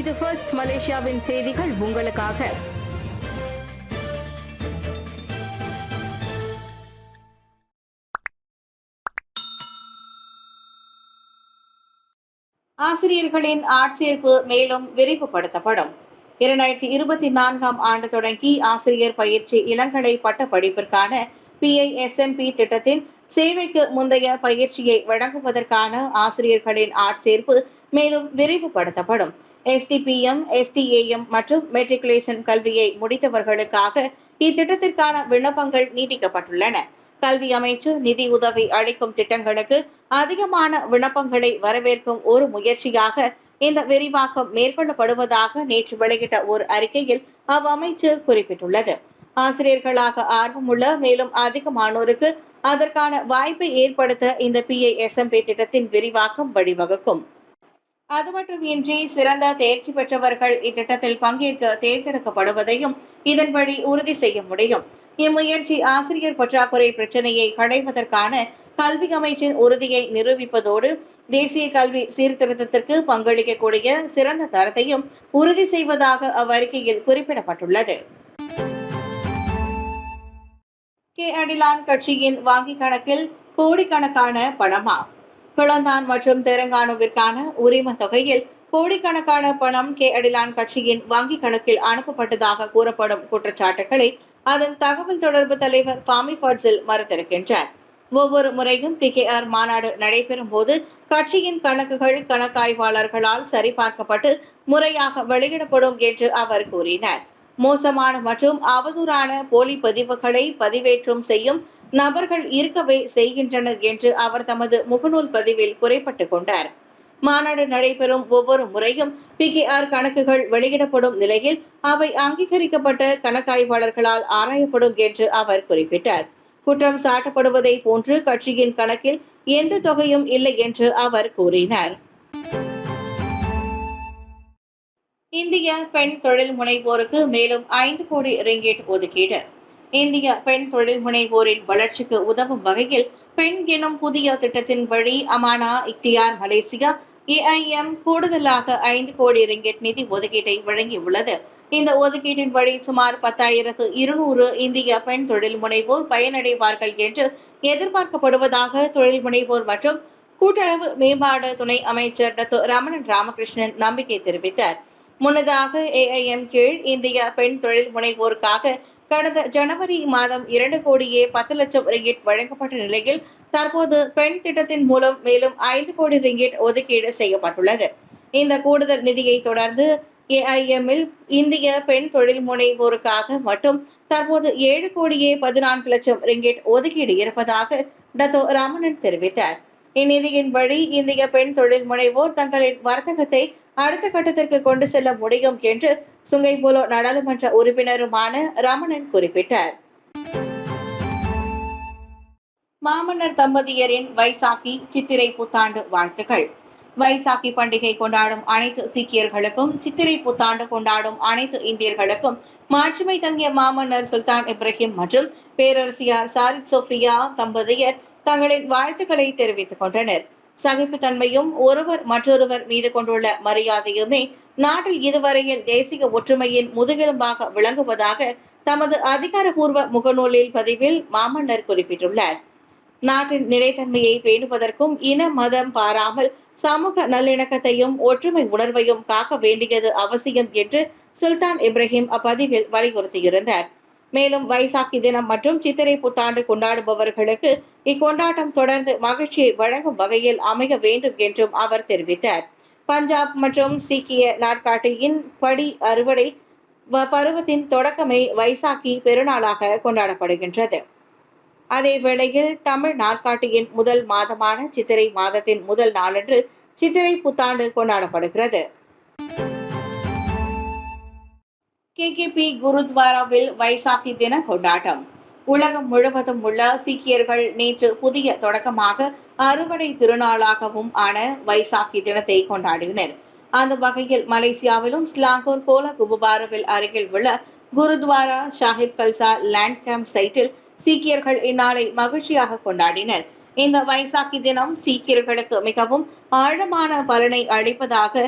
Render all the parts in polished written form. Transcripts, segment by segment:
இது ஃபர்ஸ்ட் மலேசியாவின் செய்திகள் உங்களுக்காக. ஆசிரியர்களின் ஆட்சேர்ப்பு மேலும் விரிவுபடுத்தப்படும். 2024 ஆண்டு தொடங்கி ஆசிரியர் பயிற்சி இளங்கலை பட்ட படிப்பிற்கான PISMP திட்டத்தின் சேவைக்கு முந்தைய பயிற்சியை வழங்குவதற்கான ஆசிரியர்களின் ஆட்சேர்ப்பு மேலும் விரிவுபடுத்தப்படும். STPM, STAM மற்றும் மெட்ரிகுலேஷன் கல்வியை முடித்தவர்களுக்காக இத்திட்டத்திற்கான விண்ணப்பங்கள் நீட்டிக்கப்பட்டுள்ளன. கல்வி அமைச்சு நிதி உதவி அளிக்கும் திட்டங்களுக்கு அதிகமான விண்ணப்பங்களை வரவேற்கும் ஒரு முயற்சியாக இந்த விரிவாக்கம் மேற்கொள்ளப்படுவதாக நேற்று வெளியிட்ட ஒரு அறிக்கையில் அவ்வமைச்சு குறிப்பிட்டுள்ளது. ஆசிரியர்களாக ஆர்வமுள்ள மேலும் அதிகமானோருக்கு அதற்கான வாய்ப்பை ஏற்படுத்த இந்த PISMP திட்டத்தின் விரிவாக்கம் வழிவகுக்கும். அது மட்டுமின்றி சிறந்த தேர்ச்சி பெற்றவர்கள் இத்திட்டத்தில் பங்கேற்க தேர்ந்தெடுக்கப்படுவதையும் இதன் வழி உறுதி செய்ய முடியும். இம்முயற்சி ஆசிரியர் பற்றாக்குறை பிரச்சனையை களைவதற்கான கல்வி அமைச்சின் உறுதியை நிரூபிப்பதோடு தேசிய கல்வி சீர்திருத்தத்திற்கு பங்களிக்கக்கூடிய சிறந்த தரத்தையும் உறுதி செய்வதாக அவ்வறிக்கையில் குறிப்பிடப்பட்டுள்ளது. அடிலான் கட்சியின் வங்கி கணக்கில் கோடிக்கணக்கான பணமா? கிளந்தான் மற்றும் தெலங்கானாவிற்கான உரிம தொகையில் கோடிக்கணக்கான பணம் அடிலான் கட்சியின் வங்கி கணக்கில் அனுப்பப்பட்டதாக கூறப்படும் குற்றச்சாட்டுகளை அதன் தகவல் தொடர்பு தலைவர் ஃபாமி ஃபட்சில் மறுத்திருக்கின்றார். ஒவ்வொரு முறையும் PKR மாநாடு நடைபெறும் போது கட்சியின் கணக்குகள் கணக்காய்வாளர்களால் சரிபார்க்கப்பட்டு முறையாக வெளியிடப்படும் என்று அவர் கூறினார். மோசமான மற்றும் அவதூறான போலி பதிவுகளை பதிவேற்றம் செய்யும் நபர்கள் இருக்கவே செய்கின்றனர் என்று அவர் தமது முகநூல் பதிவில் குறைப்பட்டுக் கொண்டார். மாநாடு நடைபெறும் ஒவ்வொரு முறையும் PKR கணக்குகள் வெளியிடப்படும் நிலையில் அவை அங்கீகரிக்கப்பட்ட கணக்காய்வாளர்களால் ஆராயப்படும் என்று அவர் குறிப்பிட்டார். குற்றம் சாட்டப்படுவதை போன்று கட்சியின் கணக்கில் எந்த தொகையும் இல்லை என்று அவர் கூறினார். இந்திய பெண் தொழில் முனைவோருக்கு மேலும் 5 கோடி ரிங்கிட் ஒதுக்கீடு. இந்திய பெண் தொழில் முனைவோரின் வளர்ச்சிக்கு உதவும் வகையில் பெண் எனும் புதிய திட்டத்தின் வழி அமானா இக்தியார் மலேசியா AIM கூடுதலாக 5 கோடி ரிங்கிட் நிதி ஒதுக்கீட்டை வழங்கியுள்ளது. இந்த ஒதுக்கீட்டின் வழி சுமார் 10,200 இந்திய பெண் தொழில் முனைவோர் பயனடைவார்கள் என்று எதிர்பார்க்கப்படுவதாக தொழில் முனைவோர் மற்றும் கூட்டுறவு மேம்பாடு துணை அமைச்சர் ரமணன் ராமகிருஷ்ணன் நம்பிக்கை தெரிவித்தார். முன்னதாக AIM கீழ் இந்திய பெண் தொழில் முனைவோருக்காக கடந்த ஜனவரி மாதம் 2 கோடியே 10 லட்சம் ரிங்கிட் வழங்கப்பட்ட நிலையில் தற்போது பெண் திட்டத்தின் மூலம் மேலும் 5 கோடி ரிங்கிட் ஒதுக்கீடு செய்யப்பட்டுள்ளது. இந்த கூடுதல் நிதியை தொடர்ந்து AIM-இல் இந்திய பெண் தொழில் முனைவோருக்காக மட்டும் தற்போது 7 கோடியே 14 லட்சம் ரிங்கிட் ஒதுக்கீடு இருப்பதாக ரமணன் தெரிவித்தார். இந்நிதியின் வழி இந்திய பெண் தொழில் முனைவோர் தங்களின் வர்த்தகத்தை அடுத்த கட்டத்திற்கு கொண்டு செல்ல முடியும் என்று சுங்கைபுலோ நாடாளுமன்ற உறுப்பினருமான ரமணன் குறிப்பிட்டார். மாமன்னர் தம்பதியரின் வைசாக்கி சித்திரை புத்தாண்டு வாழ்த்துக்கள். வைசாக்கி பண்டிகை கொண்டாடும் அனைத்து சீக்கியர்களுக்கும் சித்திரை புத்தாண்டு கொண்டாடும் அனைத்து இந்தியர்களுக்கும் மாட்சிமை தங்கிய மாமன்னர் சுல்தான் இப்ராஹிம் மற்றும் பேரரசியார் சாரித் சோஃபியா தம்பதியர் தங்களின் வாழ்த்துக்களை தெரிவித்துக் கொண்டனர். சகிப்புத்தன்மையும் ஒருவர் மற்றொருவர் மீது கொண்டுள்ள மரியாதையுமே நாட்டில் இதுவரையில் தேசிய ஒற்றுமையின் முதுகெலும்பாக விளங்குவதாக தமது அதிகாரப்பூர்வ முகநூலில் பதிவில் மாமன்னர் குறிப்பிட்டுள்ளார். நாட்டின் நிலைத்தன்மையை பேணுவதற்கும் இன மதம் பாராமல் சமூக நல்லிணக்கத்தையும் ஒற்றுமை உணர்வையும் காக்க வேண்டியது அவசியம் என்று சுல்தான் இப்ராஹிம் அப்பதிவில் வலியுறுத்தியிருந்தார். மேலும் வைசாக்கி தினம் மற்றும் சித்திரை புத்தாண்டு கொண்டாடுபவர்களுக்கு இக்கொண்டாட்டம் தொடர்ந்து மகிழ்ச்சியை வழங்கும் வகையில் அமைய வேண்டும் என்றும் அவர் தெரிவித்தார். பஞ்சாப் மற்றும் சீக்கிய நாட்காட்டியின் படி அறுவடை பருவத்தின் தொடக்கமே வைசாக்கி பெருநாளாக கொண்டாடப்படுகின்றது. அதே வேளையில் தமிழ் நாட்காட்டியின் முதல் மாதமான சித்திரை மாதத்தின் முதல் நாளன்று சித்திரை புத்தாண்டு கொண்டாடப்படுகிறது. KKP குருத்வாராவில் வைசாக்கி தின கொண்டாட்டம். உலகம் முழுவதும் உள்ள சீக்கியர்கள் நேற்று புதிய தொடக்கமாக அறுவடை திருநாளாகவும் ஆன வைசாக்கி தினத்தை கொண்டாடினர். அந்த வகையில் மலேசியாவிலும் ஸ்லாங்கூர் கோலா குபுபாராவில் அருகில் உள்ள குருத்வாரா ஷாஹிப் கல்சா லேண்ட் கேம்ப் சைட்டில் சீக்கியர்கள் இந்நாளை மகிழ்ச்சியாக கொண்டாடினர். இந்த வைசாக்கி தினம் சீக்கியர்களுக்கு மிகவும் ஆழமான பலனை அளிப்பதாக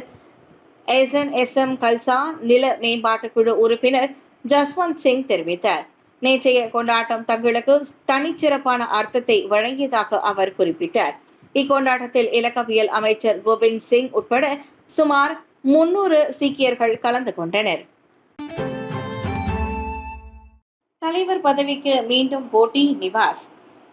எஸ்என்எஸ்எம் கல்சா நில மேம்பாட்டு குழு உறுப்பினர் ஜஸ்வந்த் சிங் தெரிவித்தார். நேற்றைய கொண்டாட்டம் தங்களுக்கு தனிச்சிறப்பான அர்த்தத்தை வழங்கியதாக அவர் குறிப்பிட்டார். இக்கொண்டாட்டத்தில் இலக்கவியல் அமைச்சர் கோபிந்த் சிங் உட்பட சுமார் 300 சீக்கியர்கள் கலந்து கொண்டனர். தலைவர் பதவிக்கு மீண்டும் போட்டி நிவாஸ்.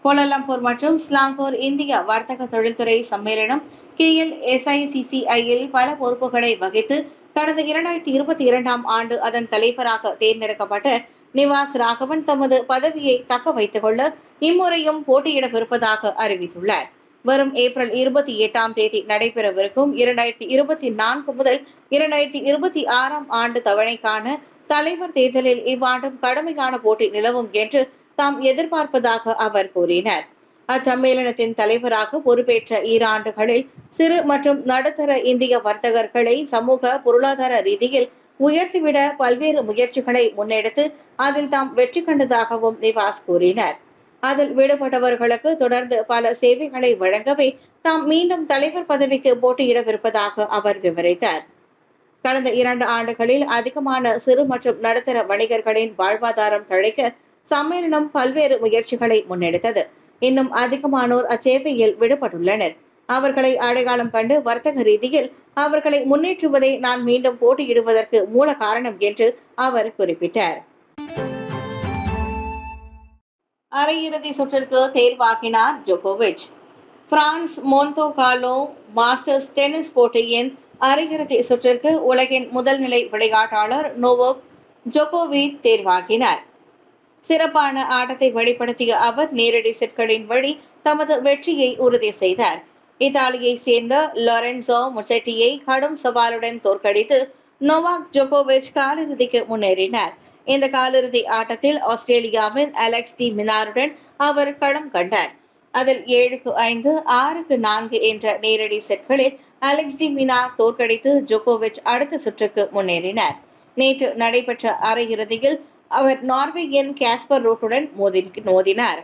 கோலாலம்பூர் மற்றும் ஸ்லாங்கூர் இந்திய வர்த்தக தொழில்துறை சம்மேளனம் KLSICCIயில் பல பொறுப்புகளை வகித்து கடந்த 2022ஆம் ஆண்டு அதன் தலைவராக தேர்ந்தெடுக்கப்பட்ட நிவாஸ் ராகவன் தமது பதவியை தக்க வைத்துக் கொள்ள இம்முறையும் போட்டியிடவிருப்பதாக அறிவித்துள்ளார். வரும் ஏப்ரல் 28ஆம் தேதி நடைபெறவிருக்கும் 2024 முதல் 2026ஆம் ஆண்டு தவணைக்கான தலைவர் தேர்தலில் இவ்வாண்டும் கடுமையான போட்டி நிலவும் என்று தாம் எதிர்பார்ப்பதாக அவர் கூறினார். அச்சம்மேளனத்தின் தலைவராக பொறுப்பேற்ற ஈராண்டுகளில் சிறு மற்றும் நடுத்தர இந்திய வர்த்தகர்களை சமூக பொருளாதார ரீதியில் உயர்த்திவிட பல்வேறு முயற்சிகளை முன்னெடுத்து அதில் தாம் வெற்றி கண்டதாகவும் நிவாஸ் கூறினார். அதில் விடுபட்டவர்களுக்கு தொடர்ந்து பல சேவைகளை வழங்கவே தாம் மீண்டும் தலைவர் பதவிக்கு போட்டியிடவிருப்பதாக அவர் விவரித்தார். கடந்த 2 ஆண்டுகளில் அதிகமான சிறு மற்றும் நடுத்தர வணிகர்களின் வாழ்வாதாரம் தழைக்க சம்மேளனம் பல்வேறு முயற்சிகளை முன்னெடுத்தது. இன்னும் அதிகமானோர் அச்சேவையில் விடுபட்டுள்ளனர். அவர்களை அடையாளம் கண்டு வர்த்தக ரீதியில் அவர்களை முன்னேற்றுவதை நான் மீண்டும் போட்டியிடுவதற்கு மூல காரணம் என்று அவர் குறிப்பிட்டார். அரையிறுதி சுற்றிற்கு தேர்வாகினார் ஜோகோவிச். பிரான்ஸ் மோன்டோ கார்லோ மாஸ்டர்ஸ் டென்னிஸ் போட்டியின் அரையிறுதி சுற்றிற்கு உலகின் முதல் நிலை விளையாட்டாளர் நோவோக் ஜோகோவிச் தேர்வாகினார். சிறப்பான ஆட்டத்தை வெளிப்படுத்திய அவர் நேரடி செட்களின் வழி தமது வெற்றியை உறுதி செய்தார். இத்தாலியை சேர்ந்த லாரென்சோ முசெட்டியை கடும் சவாலுடன் தோற்கடித்து நோவாக் ஜோகோவிச் காலிறுதிக்கு முன்னேறினார். இந்த காலிறுதி ஆட்டத்தில் ஆஸ்திரேலியாவின் அலெக்ஸ் டி மினாருடன் அவர் களம் கண்டார். அதில் 7-5, 6-4 என்ற நேரடி செட்களில் அலெக்ஸ் டி மினார் தோற்கடித்து ஜோகோவிச் அடுத்த சுற்றுக்கு முன்னேறினார். நேற்று நடைபெற்ற அரையிறுதியில் அவர் நார்வேயின் கேஸ்பர் ரூட்டுடன் மோதினார்.